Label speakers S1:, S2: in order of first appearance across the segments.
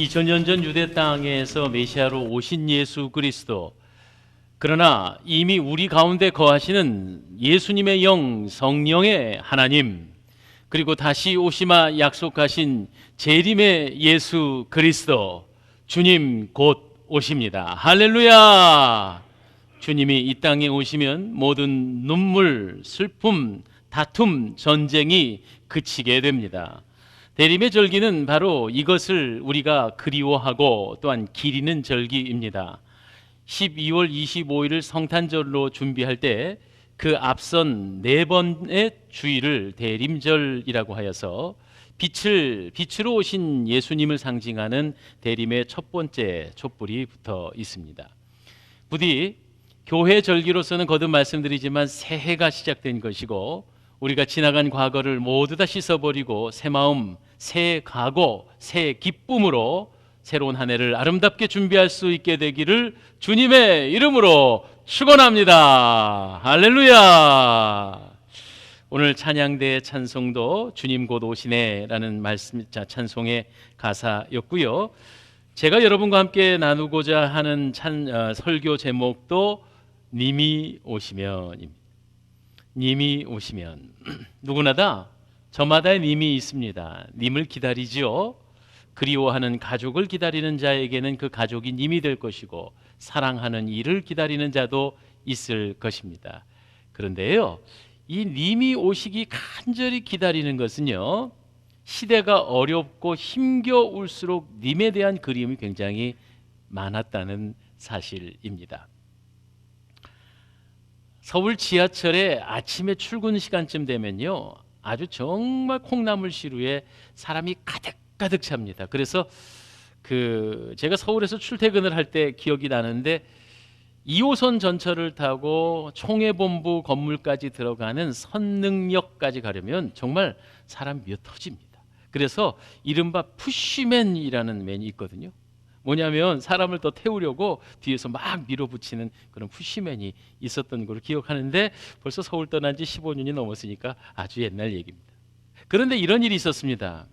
S1: 2000년 전 유대 땅에서 메시아로 오신 예수 그리스도, 그러나 이미 우리 가운데 거하시는 예수님의 영 성령의 하나님, 그리고 다시 오시마 약속하신 재림의 예수 그리스도, 주님 곧 오십니다. 할렐루야. 주님이 이 땅에 오시면 모든 눈물, 슬픔, 다툼, 전쟁이 그치게 됩니다. 대림의 절기는 바로 이것을 우리가 그리워하고 또한 기리는 절기입니다. 12월 25일을 성탄절로 준비할 때 그 앞선 4번의 주일을 대림절이라고 하여서 빛으로 오신 예수님을 상징하는 대림의 첫 번째 촛불이 붙어 있습니다. 부디 교회 절기로서는 거듭 말씀드리지만 새해가 시작된 것이고, 우리가 지나간 과거를 모두 다 씻어버리고 새 마음, 새 각오, 새 기쁨으로 새로운 한 해를 아름답게 준비할 수 있게 되기를 주님의 이름으로 축원합니다. 할렐루야. 오늘 찬양대 찬송도 주님 곧 오시네라는 말씀, 찬송의 가사였고요. 제가 여러분과 함께 나누고자 하는 설교 제목도 님이 오시면입니다. 님이 오시면. 누구나 다 저마다의 님이 있습니다. 님을 기다리지요. 그리워하는 가족을 기다리는 자에게는 그 가족이 님이 될 것이고, 사랑하는 이를 기다리는 자도 있을 것입니다. 그런데요, 이 님이 오시기 간절히 기다리는 것은요, 시대가 어렵고 힘겨울수록 님에 대한 그리움이 굉장히 많았다는 사실입니다. 서울 지하철에 아침에 출근 시간쯤 되면요, 아주 정말 콩나물시루에 사람이 가득 찹니다. 그래서 제가 서울에서 출퇴근을 할 때 기억이 나는데, 2호선 전철을 타고 총회본부 건물까지 들어가는 선능역까지 가려면 정말 사람이 몇 터집니다. 그래서 이른바 푸쉬맨이라는 맨이 있거든요. 뭐냐면 사람을 더 태우려고 뒤에서 막 밀어붙이는 그런 푸쉬맨이 있었던 걸 기억하는데, 벌써 서울 떠난 지 15년이 넘었으니까 아주 옛날 얘기입니다. 그런데 이런 일이 있었습니다.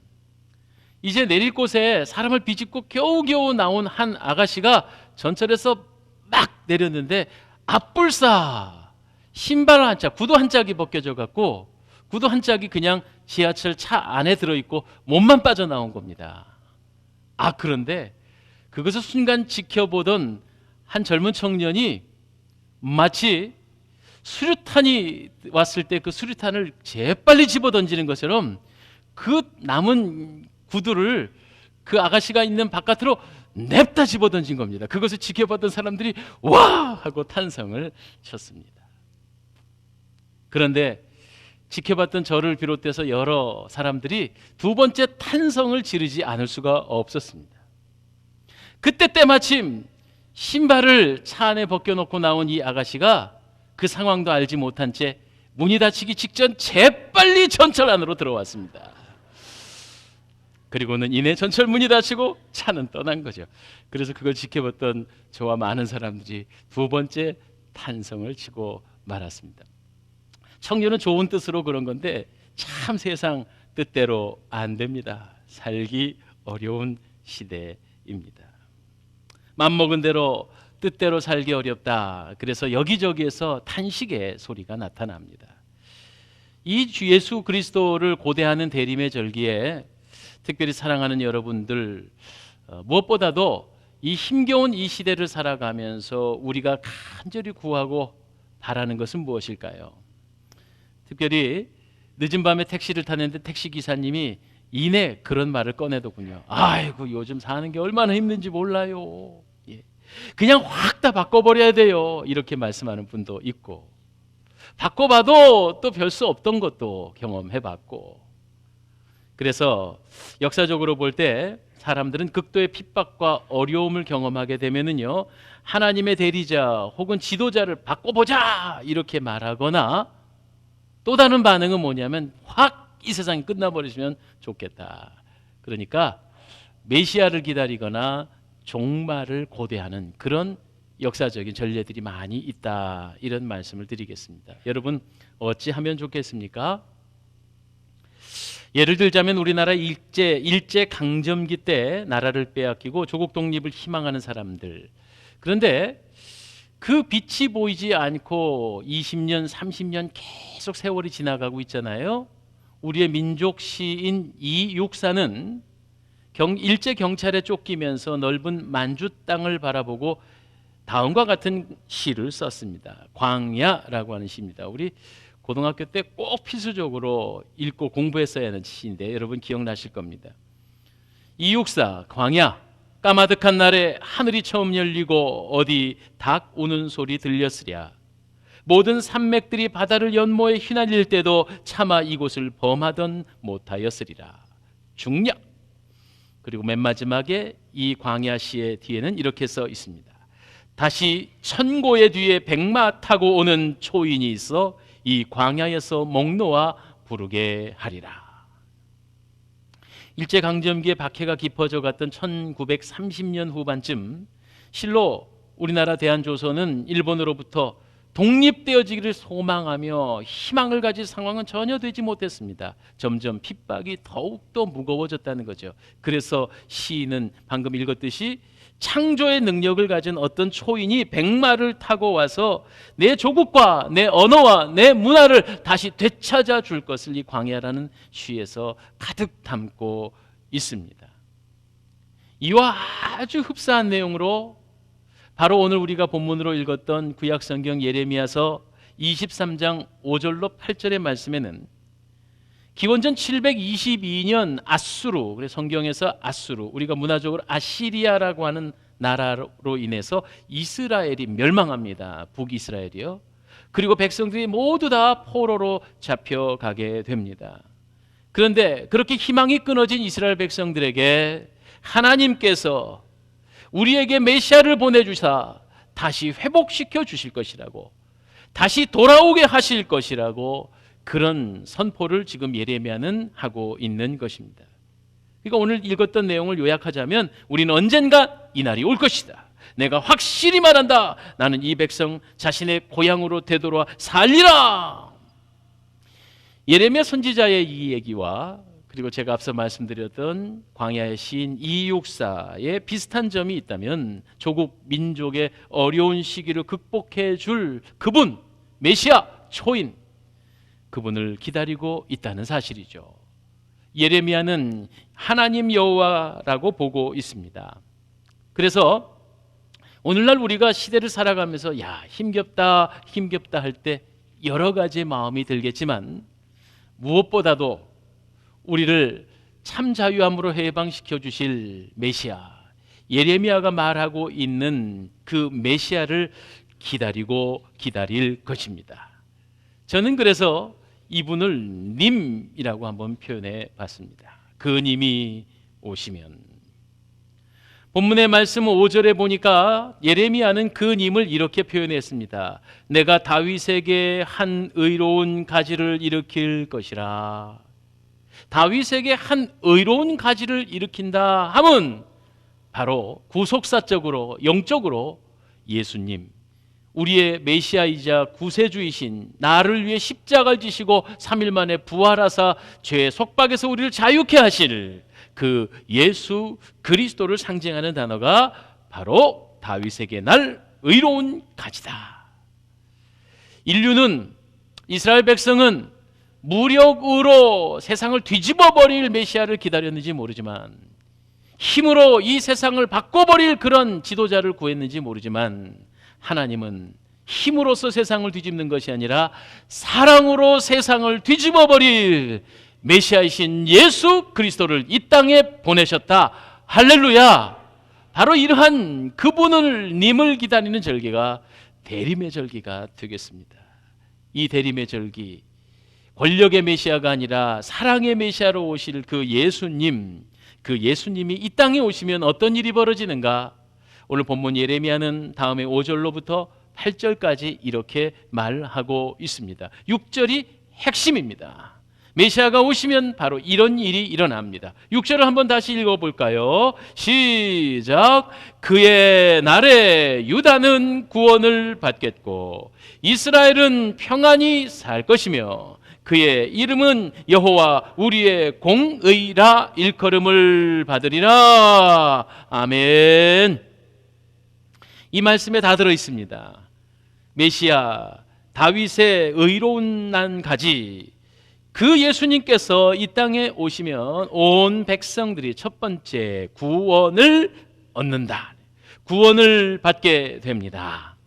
S1: 이제 내릴 곳에 사람을 비집고 겨우겨우 나온 한 아가씨가 전철에서 막 내렸는데, 앞불싸 신발 한 짝, 구두 한 짝이 벗겨져 갖고 구두 한 짝이 그냥 지하철 차 안에 들어있고 몸만 빠져나온 겁니다. 그런데 그것을 순간 지켜보던 한 젊은 청년이 마치 수류탄이 왔을 때 그 수류탄을 재빨리 집어던지는 것처럼 그 남은 구두를 그 아가씨가 있는 바깥으로 냅다 집어던진 겁니다. 그것을 지켜봤던 사람들이 와! 하고 탄성을 쳤습니다. 그런데 지켜봤던 저를 비롯해서 여러 사람들이 두 번째 탄성을 지르지 않을 수가 없었습니다. 그때 때마침 신발을 차 안에 벗겨놓고 나온 이 아가씨가 그 상황도 알지 못한 채 문이 닫히기 직전 재빨리 전철 안으로 들어왔습니다. 그리고는 이내 전철 문이 닫히고 차는 떠난 거죠. 그래서 그걸 지켜봤던 저와 많은 사람들이 두 번째 탄성을 치고 말았습니다. 청년은 좋은 뜻으로 그런 건데 참 세상 뜻대로 안 됩니다. 살기 어려운 시대입니다. 맘먹은 대로 뜻대로 살기 어렵다. 그래서 여기저기에서 탄식의 소리가 나타납니다. 이 주 예수 그리스도를 고대하는 대림의 절기에 특별히 사랑하는 여러분들, 무엇보다도 이 힘겨운 이 시대를 살아가면서 우리가 간절히 구하고 바라는 것은 무엇일까요? 특별히 늦은 밤에 택시를 탔는데 택시 기사님이 이내 그런 말을 꺼내더군요. 아이고, 요즘 사는 게 얼마나 힘든지 몰라요. 그냥 확 다 바꿔버려야 돼요. 이렇게 말씀하는 분도 있고, 바꿔봐도 또 별 수 없던 것도 경험해봤고, 그래서 역사적으로 볼 때 사람들은 극도의 핍박과 어려움을 경험하게 되면은요, 하나님의 대리자 혹은 지도자를 바꿔보자 이렇게 말하거나, 또 다른 반응은 뭐냐면 확 이 세상이 끝나버리시면 좋겠다. 그러니까 메시아를 기다리거나 종말을 고대하는 그런 역사적인 전례들이 많이 있다, 이런 말씀을 드리겠습니다. 여러분 어찌하면 좋겠습니까? 예를 들자면 우리나라 일제 강점기 때 나라를 빼앗기고 조국 독립을 희망하는 사람들. 그런데 그 빛이 보이지 않고 20년, 30년 계속 세월이 지나가고 있잖아요. 우리의 민족 시인 이육사는 일제 경찰에 쫓기면서 넓은 만주 땅을 바라보고 다음과 같은 시를 썼습니다. 광야라고 하는 시입니다. 우리 고등학교 때 꼭 필수적으로 읽고 공부했어야 하는 시인데 여러분 기억나실 겁니다. 이육사 광야. 까마득한 날에 하늘이 처음 열리고 어디 닭 우는 소리 들렸으랴. 모든 산맥들이 바다를 연모해 휘날릴 때도 차마 이곳을 범하던 못하였으리라. 중략. 그리고 맨 마지막에 이 광야시의 뒤에는 이렇게 써 있습니다. 다시 천고의 뒤에 백마 타고 오는 초인이 있어 이 광야에서 목 놓아 부르게 하리라. 일제강점기에 박해가 깊어져 갔던 1930년 후반쯤 실로 우리나라 대한조선은 일본으로부터 독립되어지기를 소망하며 희망을 가질 상황은 전혀 되지 못했습니다. 점점 핍박이 더욱더 무거워졌다는 거죠. 그래서 시인은 방금 읽었듯이 창조의 능력을 가진 어떤 초인이 백마를 타고 와서 내 조국과 내 언어와 내 문화를 다시 되찾아 줄 것을 이 광야라는 시에서 가득 담고 있습니다. 이와 아주 흡사한 내용으로 바로 오늘 우리가 본문으로 읽었던 구약성경 예레미야서 23장 5절로 8절의 말씀에는 기원전 722년 아수르, 그래서 성경에서 아수르, 우리가 문화적으로 아시리아라고 하는 나라로 인해서 이스라엘이 멸망합니다. 북이스라엘이요. 그리고 백성들이 모두 다 포로로 잡혀가게 됩니다. 그런데 그렇게 희망이 끊어진 이스라엘 백성들에게 하나님께서 우리에게 메시아를 보내주사 다시 회복시켜 주실 것이라고, 다시 돌아오게 하실 것이라고 그런 선포를 지금 예레미야는 하고 있는 것입니다. 그러니까 오늘 읽었던 내용을 요약하자면 우리는 언젠가 이 날이 올 것이다. 내가 확실히 말한다. 나는 이 백성 자신의 고향으로 되돌아 살리라. 예레미야 선지자의 이 얘기와 그리고 제가 앞서 말씀드렸던 광야의 시인 이육사의 비슷한 점이 있다면 조국 민족의 어려운 시기를 극복해 줄 그분, 메시아, 초인, 그분을 기다리고 있다는 사실이죠. 예레미야는 하나님 여호와라고 보고 있습니다. 그래서 오늘날 우리가 시대를 살아가면서 야 힘겹다 할 때 여러 가지 마음이 들겠지만 무엇보다도 우리를 참 자유함으로 해방시켜 주실 메시아, 예레미야가 말하고 있는 그 메시아를 기다리고 기다릴 것입니다. 저는 그래서 이분을 님이라고 한번 표현해 봤습니다. 그 님이 오시면. 본문의 말씀 5절에 보니까 예레미야는 그 님을 이렇게 표현했습니다. 내가 다윗에게 한 의로운 가지를 일으킬 것이라. 다윗에게 한 의로운 가지를 일으킨다 함은 바로 구속사적으로 영적으로 예수님, 우리의 메시아이자 구세주이신 나를 위해 십자가를 지시고 3일 만에 부활하사 죄의 속박에서 우리를 자유케 하실 그 예수 그리스도를 상징하는 단어가 바로 다윗에게 날 의로운 가지다. 인류는, 이스라엘 백성은 무력으로 세상을 뒤집어 버릴 메시아를 기다렸는지 모르지만, 힘으로 이 세상을 바꿔버릴 그런 지도자를 구했는지 모르지만, 하나님은 힘으로써 세상을 뒤집는 것이 아니라 사랑으로 세상을 뒤집어 버릴 메시아이신 예수 그리스도를 이 땅에 보내셨다. 할렐루야. 바로 이러한 그분을 님을 기다리는 절기가 대림의 절기가 되겠습니다. 이 대림의 절기, 권력의 메시아가 아니라 사랑의 메시아로 오실 그 예수님, 그 예수님이 이 땅에 오시면 어떤 일이 벌어지는가? 오늘 본문 예레미야는 다음에 5절로부터 8절까지 이렇게 말하고 있습니다. 6절이 핵심입니다. 메시아가 오시면 바로 이런 일이 일어납니다. 6절을 한번 다시 읽어볼까요? 시작. 그의 날에 유다는 구원을 받겠고 이스라엘은 평안히 살 것이며 그의 이름은 여호와 우리의 공의라 일컬음을 받으리라. 아멘. 이 말씀에 다 들어 있습니다. 메시아 다윗의 의로운 난 가지, 그 예수님께서 이 땅에 오시면 온 백성들이 첫 번째 구원을 얻는다. 구원을 받게 됩니다.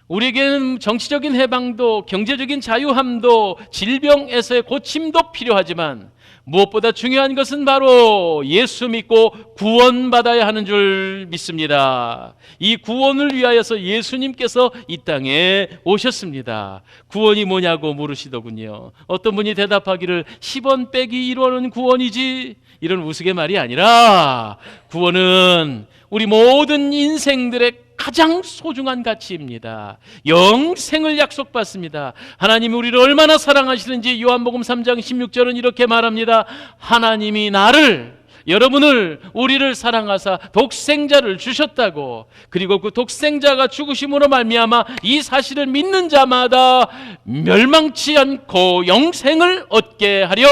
S1: 우리에게는 정치적인 해방도, 경제적인 자유함도, 질병에서의 고침도 필요하지만 무엇보다 중요한 것은 바로 예수 믿고 구원받아야 하는 줄 믿습니다. 이 구원을 위하여서 예수님께서 이 땅에 오셨습니다. 구원이 뭐냐고 물으시더군요. 어떤 분이 대답하기를 10원 빼기 1원은 구원이지, 이런 우스갯말이 아니라 구원은 우리 모든 인생들의 가장 소중한 가치입니다. 영생을 약속받습니다. 하나님이 우리를 얼마나 사랑하시는지 요한복음 3장 16절은 이렇게 말합니다. 하나님이 나를, 여러분을, 우리를 사랑하사 독생자를 주셨다고. 그리고 그 독생자가 죽으심으로 말미암아 이 사실을 믿는 자마다 멸망치 않고 영생을 얻게 하려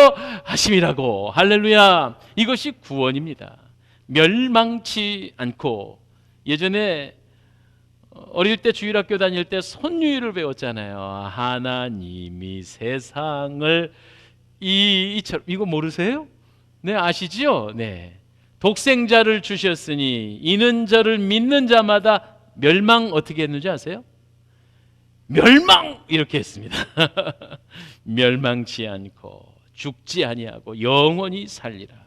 S1: 하심이라고. 할렐루야. 이것이 구원입니다. 멸망치 않고. 예전에 어릴 때 주일학교 다닐 때 손유일을 배웠잖아요. 하나님이 세상을 이처럼. 이거 모르세요? 네, 아시지요? 네. 독생자를 주셨으니 이는 저를 믿는 자마다 멸망, 어떻게 했는지 아세요? 멸망 이렇게 했습니다. 멸망치 않고 죽지 아니하고 영원히 살리라.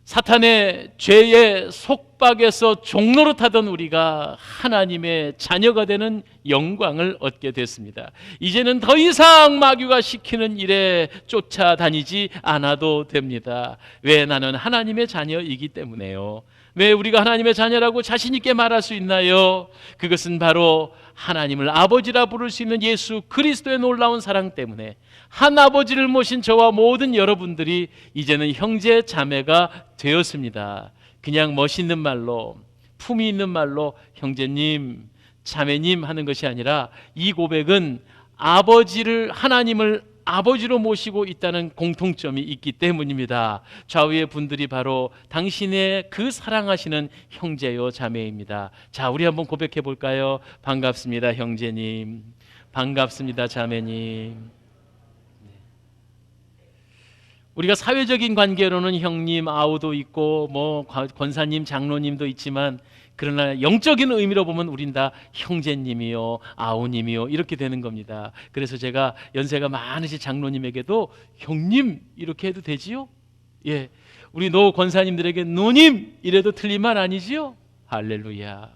S1: 사탄의 죄의 속박에서 종로로 타던 우리가 하나님의 자녀가 되는 영광을 얻게 됐습니다. 이제는 더 이상 마귀가 시키는 일에 쫓아다니지 않아도 됩니다. 왜? 나는 하나님의 자녀이기 때문에요. 왜 우리가 하나님의 자녀라고 자신 있게 말할 수 있나요? 그것은 바로 하나님을 아버지라 부를 수 있는 예수 그리스도의 놀라운 사랑 때문에, 한 아버지를 모신 저와 모든 여러분들이 이제는 형제 자매가 되었습니다. 그냥 멋있는 말로, 품위 있는 말로 형제님, 자매님 하는 것이 아니라 이 고백은 아버지를, 하나님을 아버지로 모시고 있다는 공통점이 있기 때문입니다. 좌우의 분들이 바로 당신의 그 사랑하시는 형제요 자매입니다. 자, 우리 한번 고백해 볼까요? 반갑습니다 형제님, 반갑습니다 자매님. 우리가 사회적인 관계로는 형님, 아우도 있고 뭐 권사님, 장로님도 있지만, 그러나 영적인 의미로 보면 우린 다 형제님이요, 아우님이요 이렇게 되는 겁니다. 그래서 제가 연세가 많으신 장로님에게도 형님 이렇게 해도 되지요? 예, 우리 노 권사님들에게 누님 이래도 틀린 말 아니지요? 할렐루야.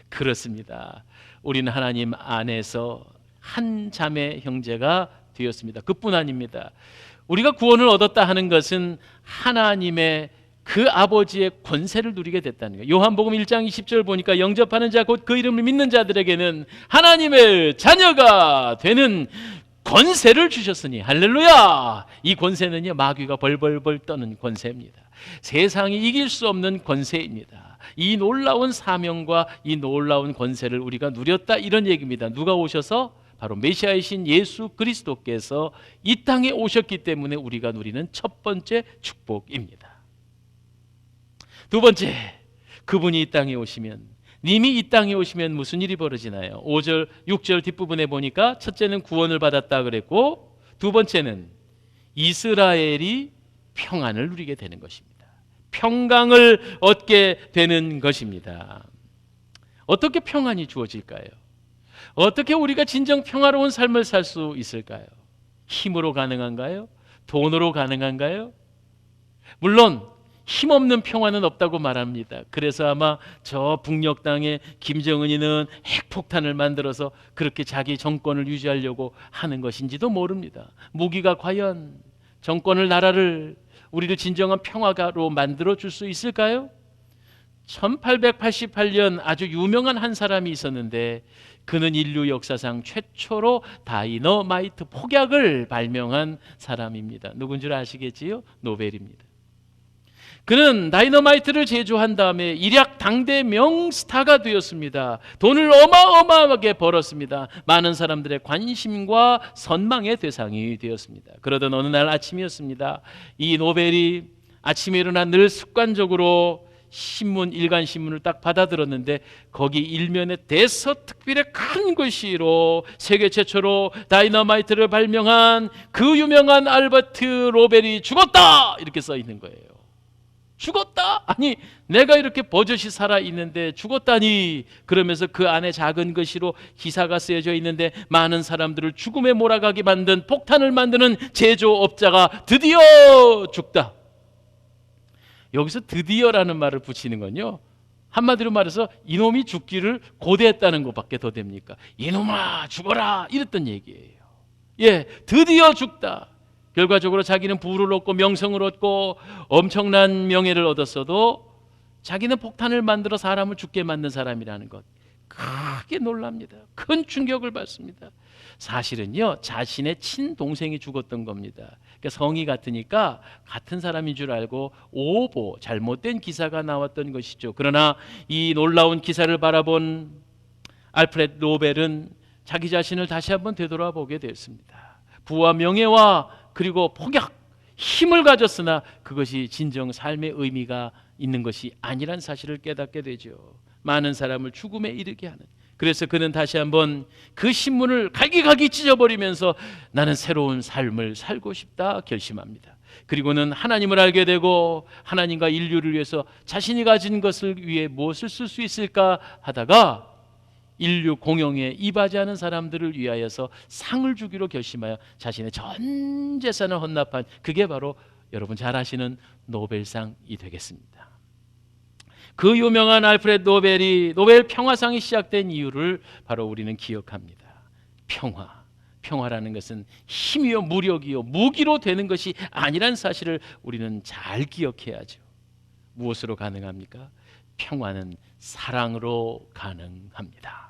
S1: 그렇습니다. 우리는 하나님 안에서 한 자매 형제가 되었습니다. 그뿐 아닙니다. 우리가 구원을 얻었다 하는 것은 하나님의 그 아버지의 권세를 누리게 됐다는 거예요. 요한복음 1장 20절 보니까 영접하는 자 곧 그 이름을 믿는 자들에게는 하나님의 자녀가 되는 권세를 주셨으니. 할렐루야. 이 권세는요, 마귀가 벌벌벌 떠는 권세입니다. 세상이 이길 수 없는 권세입니다. 이 놀라운 사명과 이 놀라운 권세를 우리가 누렸다, 이런 얘기입니다. 누가 오셔서? 바로 메시아이신 예수 그리스도께서 이 땅에 오셨기 때문에 우리가 누리는 첫 번째 축복입니다. 두 번째, 그분이 이 땅에 오시면, 님이 이 땅에 오시면 무슨 일이 벌어지나요? 5절, 6절 뒷부분에 보니까 첫째는 구원을 받았다 그랬고, 두 번째는 이스라엘이 평안을 누리게 되는 것입니다. 평강을 얻게 되는 것입니다. 어떻게 평안이 주어질까요? 어떻게 우리가 진정 평화로운 삶을 살 수 있을까요? 힘으로 가능한가요? 돈으로 가능한가요? 물론 힘없는 평화는 없다고 말합니다. 그래서 아마 저 북녘 땅에 김정은이는 핵폭탄을 만들어서 그렇게 자기 정권을 유지하려고 하는 것인지도 모릅니다. 무기가 과연 정권을, 나라를, 우리를 진정한 평화가로 만들어 줄 수 있을까요? 1888년 아주 유명한 한 사람이 있었는데, 그는 인류 역사상 최초로 다이너마이트 폭약을 발명한 사람입니다. 누군 줄 아시겠지요? 노벨입니다. 그는 다이너마이트를 제조한 다음에 일약 당대 명스타가 되었습니다. 돈을 어마어마하게 벌었습니다. 많은 사람들의 관심과 선망의 대상이 되었습니다. 그러던 어느 날 아침이었습니다. 이 노벨이 아침에 일어나 늘 습관적으로 일간 신문을 딱 받아들었는데 거기 일면에 대서특필의 큰 글씨로 세계 최초로 다이너마이트를 발명한 그 유명한 알버트 노벨이 죽었다! 이렇게 써 있는 거예요. 죽었다? 아니, 내가 이렇게 버젓이 살아있는데 죽었다니. 그러면서 그 안에 작은 글씨로 기사가 쓰여져 있는데 많은 사람들을 죽음에 몰아가게 만든 폭탄을 만드는 제조업자가 드디어 죽다. 여기서 드디어라는 말을 붙이는 건요, 한마디로 말해서 이놈이 죽기를 고대했다는 것밖에 더 됩니까? 이놈아 죽어라 이랬던 얘기예요. 예, 드디어 죽다. 결과적으로 자기는 부를 얻고 명성을 얻고 엄청난 명예를 얻었어도 자기는 폭탄을 만들어 사람을 죽게 만든 사람이라는 것, 크게 놀랍니다. 큰 충격을 받습니다. 사실은요, 자신의 친동생이 죽었던 겁니다. 그러니까 성이 같으니까 같은 사람인 줄 알고 오보, 잘못된 기사가 나왔던 것이죠. 그러나 이 놀라운 기사를 바라본 알프레드 노벨은 자기 자신을 다시 한번 되돌아보게 되었습니다. 부와 명예와 그리고 폭약, 힘을 가졌으나 그것이 진정 삶의 의미가 있는 것이 아니란 사실을 깨닫게 되죠. 많은 사람을 죽음에 이르게 하는. 그래서 그는 다시 한번 그 신문을 갈기갈기 찢어버리면서 나는 새로운 삶을 살고 싶다 결심합니다. 그리고는 하나님을 알게 되고 하나님과 인류를 위해서 자신이 가진 것을 위해 무엇을 쓸 수 있을까 하다가 인류 공영에 이바지하는 사람들을 위하여서 상을 주기로 결심하여 자신의 전 재산을 헌납한, 그게 바로 여러분 잘 아시는 노벨상이 되겠습니다. 그 유명한 알프레드 노벨이 노벨 평화상이 시작된 이유를 바로 우리는 기억합니다. 평화라는 것은 힘이요 무력이요 무기로 되는 것이 아니란 사실을 우리는 잘 기억해야죠. 무엇으로 가능합니까? 평화는 사랑으로 가능합니다.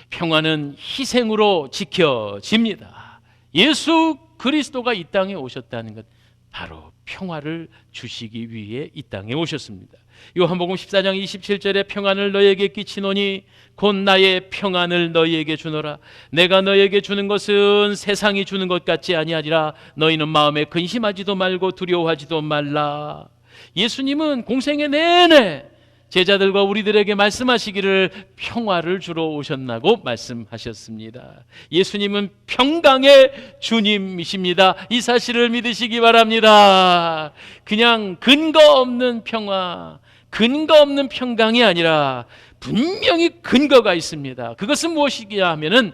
S1: 평화는 희생으로 지켜집니다. 예수 그리스도가 이 땅에 오셨다는 것, 바로 평화를 주시기 위해 이 땅에 오셨습니다. 요한복음 14장 27절에 평안을 너에게 끼치노니 곧 나의 평안을 너희에게 주노라. 내가 너희에게 주는 것은 세상이 주는 것 같지 아니하리라. 너희는 마음에 근심하지도 말고 두려워하지도 말라. 예수님은 공생애 내내 제자들과 우리들에게 말씀하시기를 평화를 주러 오셨다고 말씀하셨습니다. 예수님은 평강의 주님이십니다. 이 사실을 믿으시기 바랍니다. 그냥 근거 없는 평화, 근거 없는 평강이 아니라 분명히 근거가 있습니다. 그것은 무엇이냐 하면은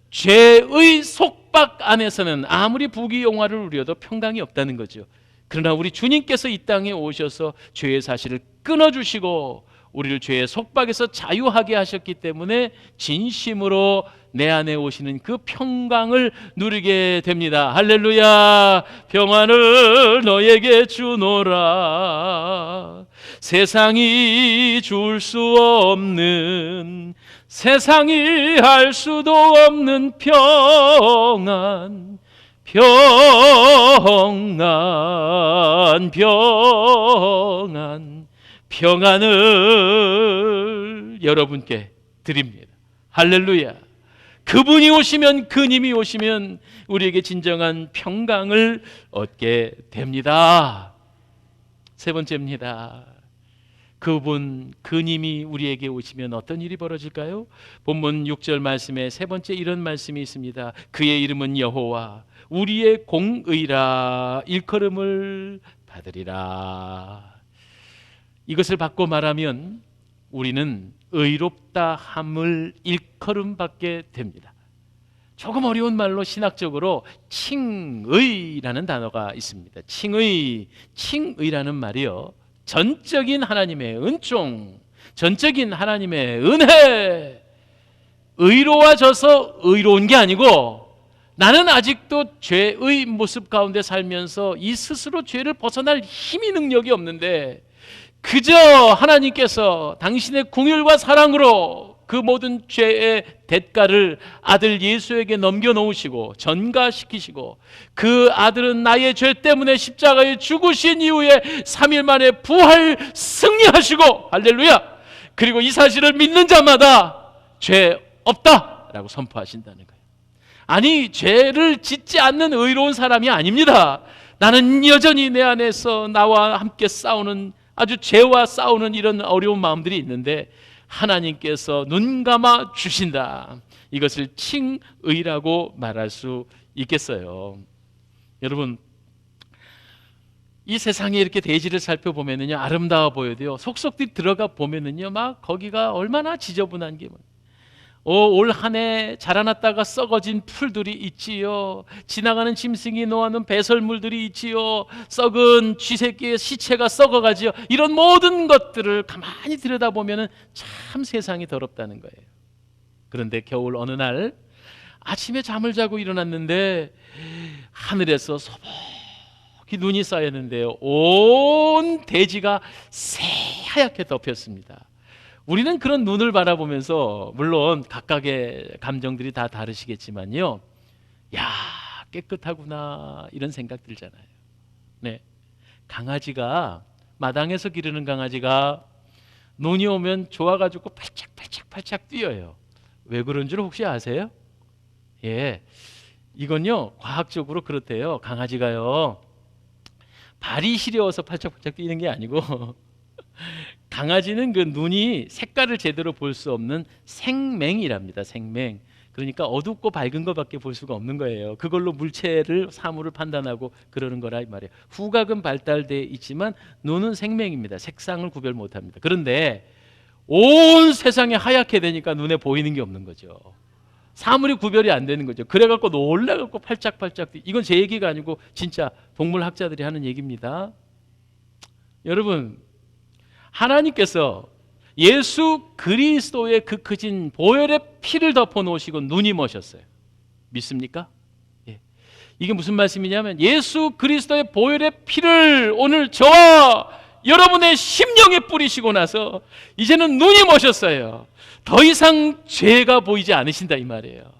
S1: 죄의 속박 안에서는 아무리 부귀영화를 누려도 평강이 없다는 거죠. 그러나 우리 주님께서 이 땅에 오셔서 죄의 사실을 끊어주시고 우리를 죄의 속박에서 자유하게 하셨기 때문에 진심으로 내 안에 오시는 그 평강을 누리게 됩니다. 할렐루야. 평안을 너에게 주노라. 세상이 줄 수 없는, 세상이 할 수도 없는 평안, 평안을 여러분께 드립니다. 할렐루야. 그분이 오시면, 그님이 오시면 우리에게 진정한 평강을 얻게 됩니다. 세 번째입니다. 그분, 그님이 우리에게 오시면 어떤 일이 벌어질까요? 본문 6절 말씀에 세 번째 이런 말씀이 있습니다. 그의 이름은 여호와 우리의 공의라, 일컬음을 받으리라. 이것을 바꿔 말하면 우리는 의롭다 함을 일컬음받게 됩니다. 조금 어려운 말로 신학적으로 칭의라는 단어가 있습니다. 칭의라는 말이요, 전적인 하나님의 은총, 전적인 하나님의 은혜, 의로워져서 의로운 게 아니고 나는 아직도 죄의 모습 가운데 살면서 이 스스로 죄를 벗어날 힘이, 능력이 없는데 그저 하나님께서 당신의 긍휼과 사랑으로 그 모든 죄의 대가를 아들 예수에게 넘겨놓으시고 전가시키시고, 그 아들은 나의 죄 때문에 십자가에 죽으신 이후에 3일 만에 부활 승리하시고, 할렐루야. 그리고 이 사실을 믿는 자마다 죄 없다라고 선포하신다는 거예요. 아니, 죄를 짓지 않는 의로운 사람이 아닙니다. 나는 여전히 내 안에서 나와 함께 싸우는, 아주 죄와 싸우는 이런 어려운 마음들이 있는데 하나님께서 눈 감아 주신다. 이것을 칭의라고 말할 수 있겠어요. 여러분, 이 세상에 이렇게 대지를 살펴보면은요, 아름다워 보여도요, 속속들이 들어가 보면은요, 막 거기가 얼마나 지저분한 게 올 한 해 자라났다가 썩어진 풀들이 있지요. 지나가는 짐승이 놓아놓은 배설물들이 있지요. 썩은 쥐새끼의 시체가 썩어가지요. 이런 모든 것들을 가만히 들여다보면 참 세상이 더럽다는 거예요. 그런데 겨울 어느 날 아침에 잠을 자고 일어났는데 하늘에서 소복히 눈이 쌓였는데요, 온 대지가 새하얗게 덮였습니다. 우리는 그런 눈을 바라보면서, 물론 각각의 감정들이 다 다르시겠지만요, 야, 깨끗하구나 이런 생각 들잖아요. 네, 강아지가, 마당에서 기르는 강아지가 눈이 오면 좋아가지고 팔짝팔짝 뛰어요. 왜 그런 줄 혹시 아세요? 예, 이건요 과학적으로 그렇대요. 강아지가요, 발이 시려워서 팔짝팔짝 뛰는 게 아니고 강아지는 그 눈이 색깔을 제대로 볼 수 없는 생맹이랍니다. 생맹. 그러니까 어둡고 밝은 것밖에 볼 수가 없는 거예요. 그걸로 물체를, 사물을 판단하고 그러는 거라 이 말이에요. 후각은 발달되어 있지만 눈은 생맹입니다. 색상을 구별 못합니다. 그런데 온 세상이 하얗게 되니까 눈에 보이는 게 없는 거죠. 사물이 구별이 안 되는 거죠. 그래갖고 놀라갖고 팔짝팔짝. 이건 제 얘기가 아니고 진짜 동물학자들이 하는 얘기입니다. 여러분, 하나님께서 예수 그리스도의 그 크신 보혈의 피를 덮어 놓으시고 눈이 머셨어요. 믿습니까? 예. 이게 무슨 말씀이냐면, 예수 그리스도의 보혈의 피를 오늘 저와 여러분의 심령에 뿌리시고 나서 이제는 눈이 머셨어요. 더 이상 죄가 보이지 않으신다 이 말이에요.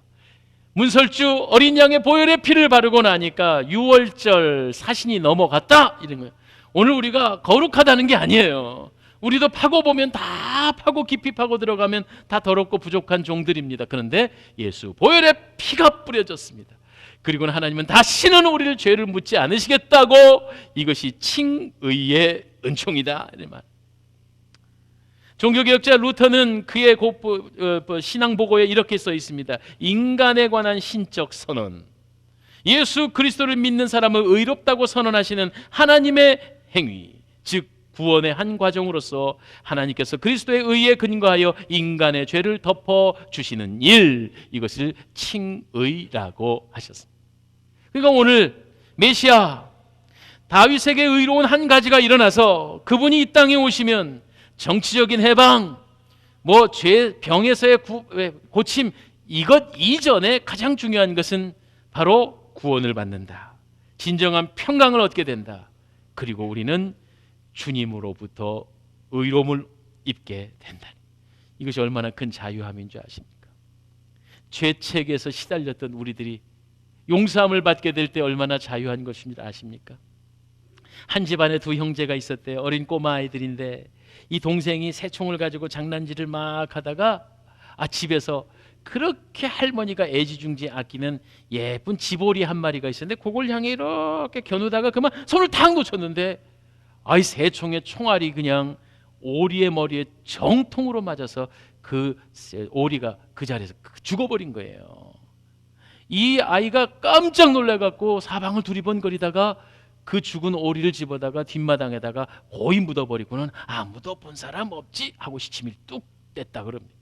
S1: 문설주 어린 양의 보혈의 피를 바르고 나니까 유월절 사신이 넘어갔다 이런 거예요. 오늘 우리가 거룩하다는 게 아니에요. 우리도 파고 보면 다 파고 깊이 파고 들어가면 다 더럽고 부족한 종들입니다. 그런데 예수 보혈의 피가 뿌려졌습니다. 그리고 하나님은 다시는 우리를 죄를 묻지 않으시겠다고, 이것이 칭의의 은총이다 이런 말. 종교개혁자 루터는 그의 신앙 보고에 이렇게 써 있습니다. 인간에 관한 신적 선언, 예수 그리스도를 믿는 사람을 의롭다고 선언하시는 하나님의 행위, 즉 구원의 한 과정으로서 하나님께서 그리스도의 의에 근거하여 인간의 죄를 덮어주시는 일, 이것을 칭의라고 하셨습니다. 그러니까 오늘 메시아 다윗에게 의로운 한 가지가 일어나서 그분이 이 땅에 오시면 정치적인 해방, 죄 병에서의 고침, 이것 이전에 가장 중요한 것은 바로 구원을 받는다. 진정한 평강을 얻게 된다. 그리고 우리는 주님으로부터 의로움을 입게 된다. 이것이 얼마나 큰 자유함인 줄 아십니까? 죄책에서 시달렸던 우리들이 용서함을 받게 될 때 얼마나 자유한 것인 줄 아십니까? 한 집안에 두 형제가 있었대요. 어린 꼬마 아이들인데 이 동생이 새총을 가지고 장난질을 막 하다가 집에서 그렇게 할머니가 애지중지 아끼는 예쁜 지보리 한 마리가 있었는데 그걸 향해 이렇게 겨누다가 그만 손을 탁 놓쳤는데 새총의 총알이 그냥 오리의 머리에 정통으로 맞아서 그 오리가 그 자리에서 죽어버린 거예요. 이 아이가 깜짝 놀라갖고 사방을 두리번거리다가 그 죽은 오리를 집어다가 뒷마당에다가 고이 묻어버리고는 아무도 본 사람 없지 하고 시침이 뚝 뗐다 그럽니다.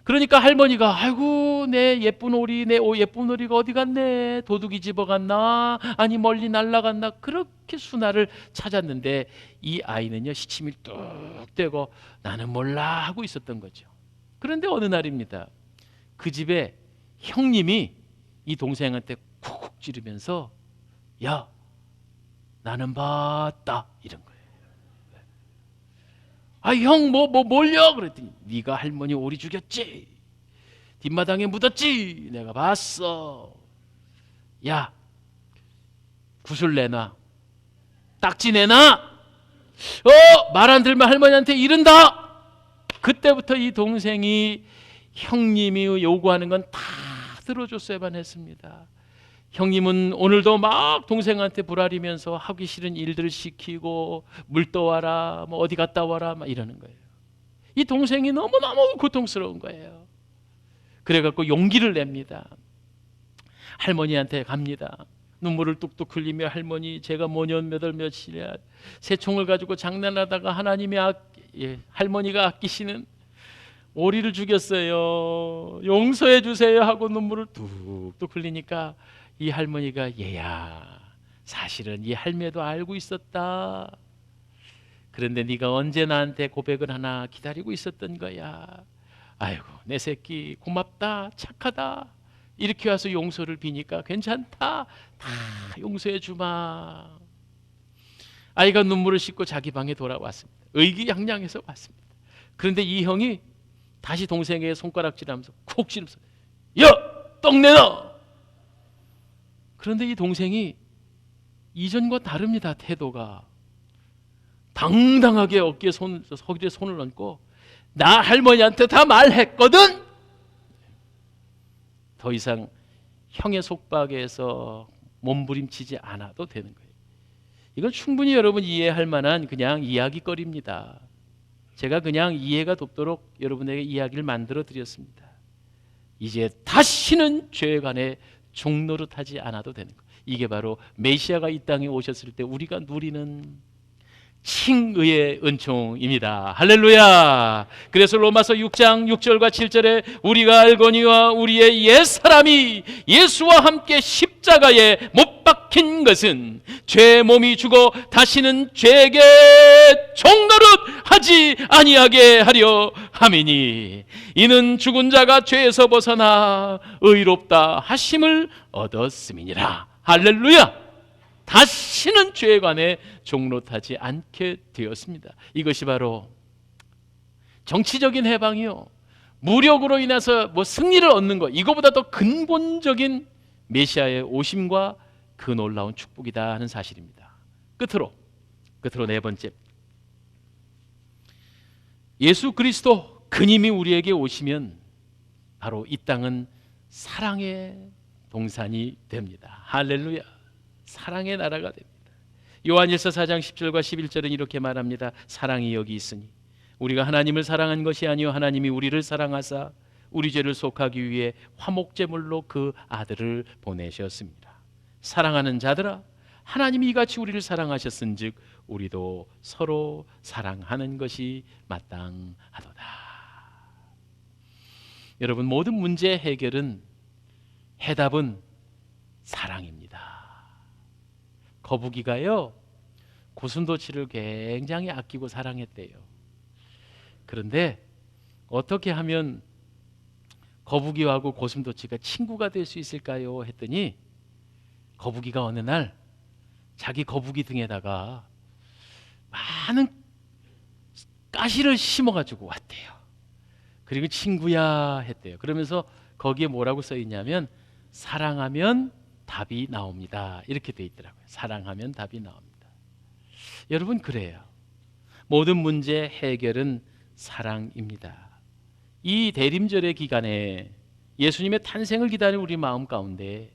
S1: 그러니까 할머니가 아이고 내 예쁜 오리, 내 예쁜 오리가 어디 갔네, 도둑이 집어갔나, 아니 멀리 날아갔나, 그렇게 수나를 찾았는데 이 아이는요 시침이 뚝 떼고 나는 몰라 하고 있었던 거죠. 그런데 어느 날입니다. 그 집에 형님이 이 동생한테 쿡쿡 찌르면서 야 나는 봤다 이런 거예요. 아, 형 뭘요? 그랬더니 네가 할머니 오리 죽였지, 뒷마당에 묻었지, 내가 봤어. 야, 구슬 내놔, 딱지 내놔. 말 안 들면 할머니한테 이른다. 그때부터 이 동생이 형님이 요구하는 건 다 들어줬어야만 했습니다. 형님은 오늘도 막 동생한테 불아리면서 하기 싫은 일들을 시키고 물 떠와라, 뭐 어디 갔다 와라 막 이러는 거예요. 이 동생이 너무너무 고통스러운 거예요. 그래갖고 용기를 냅니다. 할머니한테 갑니다. 눈물을 뚝뚝 흘리며, 할머니, 제가 뭐년 몇월 며칠이야 새총을 가지고 장난하다가 하나님이 할머니가 아끼시는 오리를 죽였어요. 용서해 주세요 하고 눈물을 뚝뚝 흘리니까 이 할머니가, 얘야, 사실은 이 할매도 알고 있었다. 그런데 네가 언제 나한테 고백을 하나 기다리고 있었던 거야. 아이고, 내 새끼 고맙다, 착하다, 이렇게 와서 용서를 비니까 괜찮다, 다 용서해 주마. 아이가 눈물을 씻고 자기 방에 돌아왔습니다. 의기양양해서 왔습니다. 그런데 이 형이 다시 동생의 손가락질하면서 콕 찌르면서, 야, 떡 내놔. 그런데 이 동생이 이전과 다릅니다. 태도가 당당하게 어깨에 허리에 손을 얹고, 나 할머니한테 다 말했거든. 더 이상 형의 속박에서 몸부림치지 않아도 되는 거예요. 이건 충분히 여러분 이해할 만한 그냥 이야기거리입니다. 제가 그냥 이해가 돕도록 여러분에게 이야기를 만들어 드렸습니다. 이제 다시는 죄에 관해 종노릇하지 않아도 되는 거예요. 이게 바로 메시아가 이 땅에 오셨을 때 우리가 누리는 칭의의 은총입니다. 할렐루야. 그래서 로마서 6장 6절과 7절에 우리가 알거니와 우리의 옛사람이 예수와 함께 십자가에 못 박힌 것은 죄의 몸이 죽어 다시는 죄에게 종노릇하지 아니하게 하려 함이니, 이는 죽은 자가 죄에서 벗어나 의롭다 하심을 얻었음이니라. 할렐루야. 다시는 죄에 관해 종노릇하지 않게 되었습니다. 이것이 바로 정치적인 해방이요, 무력으로 인해서 승리를 얻는 것, 이거보다 더 근본적인 메시아의 오심과 그 놀라운 축복이다 하는 사실입니다. 끝으로 네 번째, 예수 그리스도 그님이 우리에게 오시면 바로 이 땅은 사랑의 동산이 됩니다. 할렐루야. 사랑의 나라가 됩니다. 요한일서 4장 10절과 11절은 이렇게 말합니다. 사랑이 여기 있으니 우리가 하나님을 사랑한 것이 아니요 하나님이 우리를 사랑하사 우리 죄를 속하기 위해 화목제물로 그 아들을 보내셨습니다. 사랑하는 자들아, 하나님이 이같이 우리를 사랑하셨은즉 우리도 서로 사랑하는 것이 마땅하도다. 여러분, 모든 문제 해결은, 해답은 사랑입니다. 거북이가요, 고슴도치를 굉장히 아끼고 사랑했대요. 그런데 어떻게 하면 거북이하고 고슴도치가 친구가 될 수 있을까요? 했더니 거북이가 어느 날 자기 거북이 등에다가 많은 가시를 심어가지고 왔대요. 그리고 친구야 했대요. 그러면서 거기에 뭐라고 써 있냐면 사랑하면 답이 나옵니다. 이렇게 돼 있더라고요. 사랑하면 답이 나옵니다. 여러분, 그래요. 모든 문제 해결은 사랑입니다. 이 대림절의 기간에 예수님의 탄생을 기다리는 우리 마음 가운데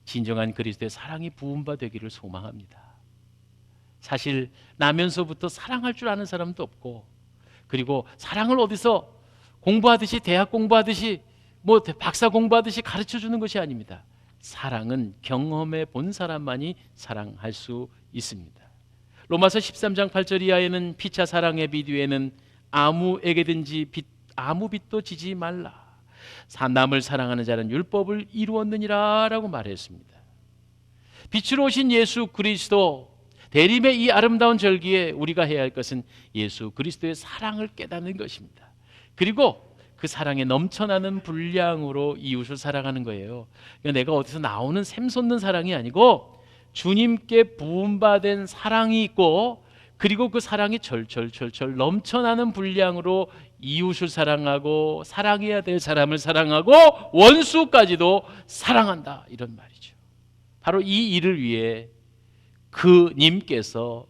S1: 진정한 그리스도의 사랑이 부은 바 되기를 소망합니다. 사실 나면서부터 사랑할 줄 아는 사람도 없고, 그리고 사랑을 어디서 공부하듯이, 대학 공부하듯이, 박사 공부하듯이 가르쳐 주는 것이 아닙니다. 사랑은 경험해 본 사람만이 사랑할 수 있습니다. 로마서 13장 8절 이하에는 피차 사랑의 비디오에는 아무에게든지 아무 빚도 지지 말라, 남을 사랑하는 자는 율법을 이루었느니라 라고 말했습니다. 빛으로 오신 예수 그리스도, 대림의 이 아름다운 절기에 우리가 해야 할 것은 예수 그리스도의 사랑을 깨닫는 것입니다. 그리고 그 사랑에 넘쳐나는 분량으로 이웃을 사랑하는 거예요. 그러니까 내가 어디서 나오는 샘솟는 사랑이 아니고 주님께 부음받은 사랑이 있고, 그리고 그 사랑이 절절절절 넘쳐나는 분량으로 이웃을 사랑하고 사랑해야 될 사람을 사랑하고 원수까지도 사랑한다, 이런 말이죠. 바로 이 일을 위해 그 님께서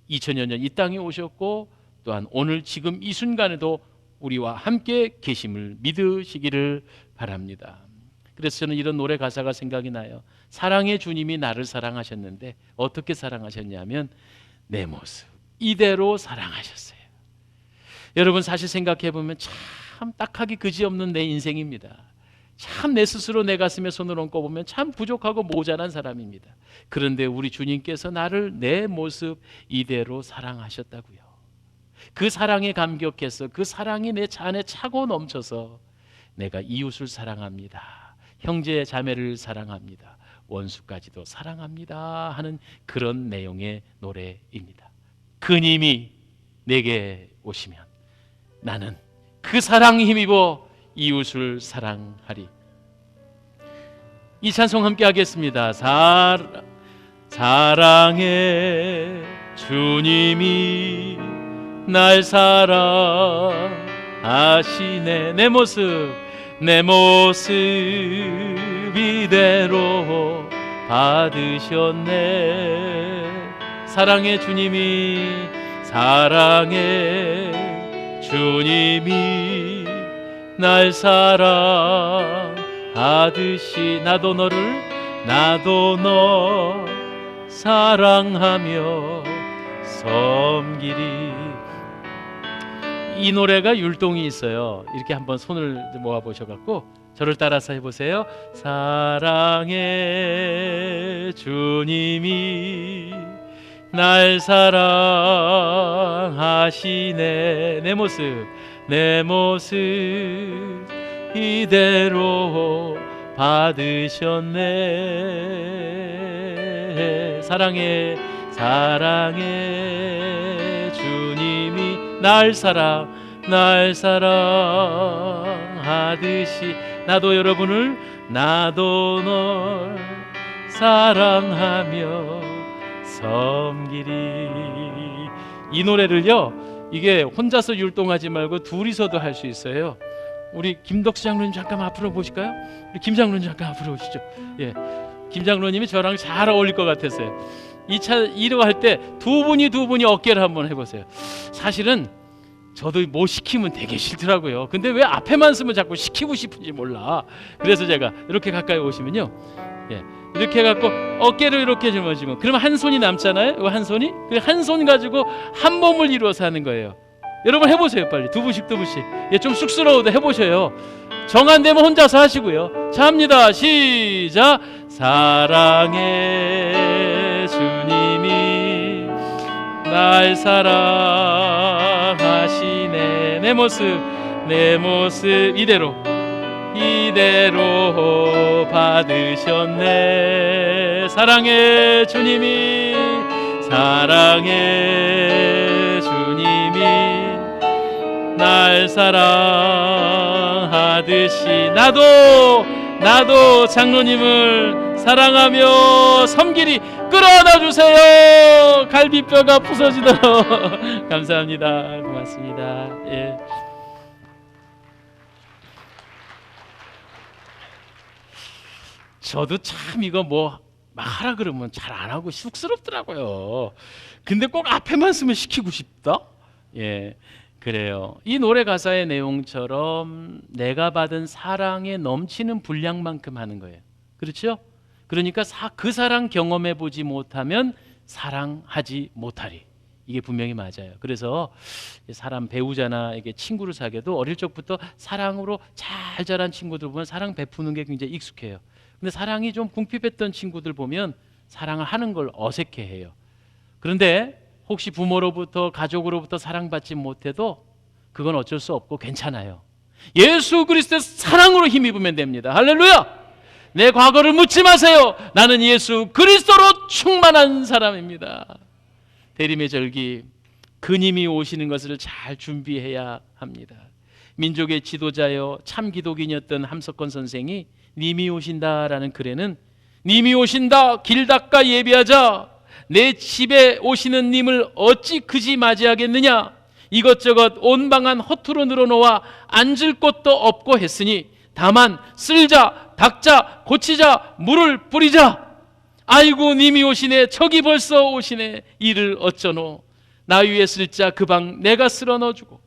S1: 2000여 년 이 땅에 오셨고 또한 오늘 지금 이 순간에도 우리와 함께 계심을 믿으시기를 바랍니다. 그래서 저는 이런 노래 가사가 생각이 나요. 사랑의 주님이 나를 사랑하셨는데 어떻게 사랑하셨냐면 내 모습 이대로 사랑하셨어요. 여러분, 사실 생각해 보면 참 딱하기 그지없는 내 인생입니다. 참 내 스스로 내 가슴에 손을 얹고 보면 참 부족하고 모자란 사람입니다. 그런데 우리 주님께서 나를 내 모습 이대로 사랑하셨다고요. 그 사랑에 감격해서 그 사랑이 내 안에 차고 넘쳐서 내가 이웃을 사랑합니다, 형제 자매를 사랑합니다, 원수까지도 사랑합니다 하는 그런 내용의 노래입니다. 그님이 내게 오시면 나는 그 사랑 힘입어 이웃을 사랑하리. 이 찬송 함께 하겠습니다. 사랑해 주님이 날 사랑하시네. 내 모습 이대로 받으셨네. 사랑해 주님이 날 사랑하듯이 나도 너 사랑하며 섬기리. 이 노래가 율동이 있어요. 이렇게 한번 손을 모아 보셔갖고 저를 따라서 해보세요. 사랑해 주님이 날 사랑하시네. 내 모습 이대로 받으셨네. 사랑해 주님이 날 사랑하듯이 나도 널 사랑하며 섬기리. 이 노래를요, 이게 혼자서 율동하지 말고 둘이서도 할 수 있어요. 우리 김덕수 장로님 잠깐 앞으로 보실까요? 우리 김 장로님 잠깐 앞으로 오시죠. 예, 김 장로님이 저랑 잘 어울릴 것 같았어요. 이로 할 때 두 분이 어깨를 한번 해보세요. 사실은 저도 뭐 시키면 되게 싫더라고요. 근데 왜 앞에만 쓰면 자꾸 시키고 싶은지 몰라. 그래서 제가 이렇게 가까이 오시면요, 예, 이렇게 해갖고 어깨를 이렇게 짊어지면 그러면 한 손이 남잖아요. 한 손이, 한 손 가지고 한 몸을 이루어서 하는 거예요. 여러분 해보세요, 빨리 두 분씩. 예, 좀 쑥스러워도 해보셔요. 정 안 되면 혼자서 하시고요. 자, 합니다. 시작. 사랑해 주님이 날 사랑하시네. 내 모습 이대로 받으셨네. 사랑해 주님이 날 사랑하듯이 나도 장로님을 사랑하며 섬기리. 끌어안아 주세요. 갈비뼈가 부서지도록. 감사합니다. 고맙습니다. 예. 저도 참 이거 뭐 하라 그러면 잘 안 하고 쑥스럽더라고요. 근데 꼭 앞에만 쓰면 시키고 싶다. 예, 그래요. 이 노래 가사의 내용처럼 내가 받은 사랑에 넘치는 분량만큼 하는 거예요. 그렇죠? 그러니까 그 사랑 경험해 보지 못하면 사랑하지 못하리. 이게 분명히 맞아요. 그래서 사람 배우자나 이게 친구를 사귀어도 어릴 적부터 사랑으로 잘 자란 친구들 보면 사랑 베푸는 게 굉장히 익숙해요. 근데 사랑이 좀 궁핍했던 친구들 보면 사랑을 하는 걸 어색해해요. 그런데 혹시 부모로부터 가족으로부터 사랑받지 못해도 그건 어쩔 수 없고 괜찮아요. 예수 그리스도의 사랑으로 힘입으면 됩니다. 할렐루야! 내 과거를 묻지 마세요. 나는 예수 그리스도로 충만한 사람입니다. 대림의 절기, 그님이 오시는 것을 잘 준비해야 합니다. 민족의 지도자여 참 기독인이었던 함석헌 선생이 님이 오신다라는 글에는 님이 오신다, 길 닦아 예비하자, 내 집에 오시는 님을 어찌 그지 맞이하겠느냐? 이것저것 온방한 허투루 늘어놓아 앉을 곳도 없고 했으니 다만 쓸자, 닦자, 고치자, 물을 뿌리자. 아이고 님이 오시네. 저기 벌써 오시네. 이를 어쩌노? 나 위에 쓸자 그 방 내가 쓸어 넣어주고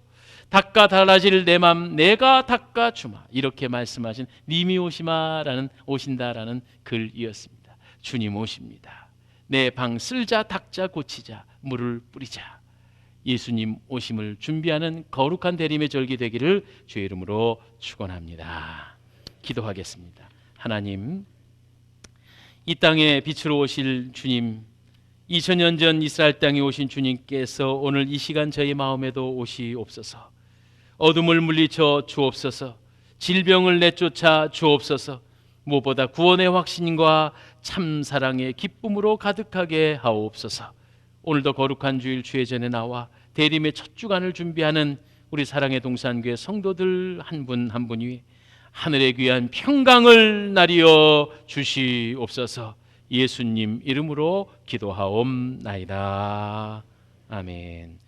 S1: 닦아 달라질 내 맘 내가 닦아 주마. 이렇게 말씀하신 님이 오신다라는 글이었습니다. 주님 오십니다. 내 방 쓸자, 닦자, 고치자, 물을 뿌리자. 예수님 오심을 준비하는 거룩한 대림의 절기 되기를 주의 이름으로 축원합니다. 기도하겠습니다. 하나님, 이 땅에 빛으로 오실 주님, 2000년 전 이스라엘 땅에 오신 주님께서 오늘 이 시간 저희 마음에도 오시옵소서. 어둠을 물리쳐 주옵소서. 질병을 내쫓아 주옵소서. 무엇보다 구원의 확신과 참 사랑의 기쁨으로 가득하게 하옵소서. 오늘도 거룩한 주일 주의 전에 나와 대림의 첫 주간을 준비하는 우리 사랑의 동산교회 성도들 한 분 한 분이 하늘의 귀한 평강을 나리어 주시옵소서. 예수님 이름으로 기도하옵나이다. 아멘.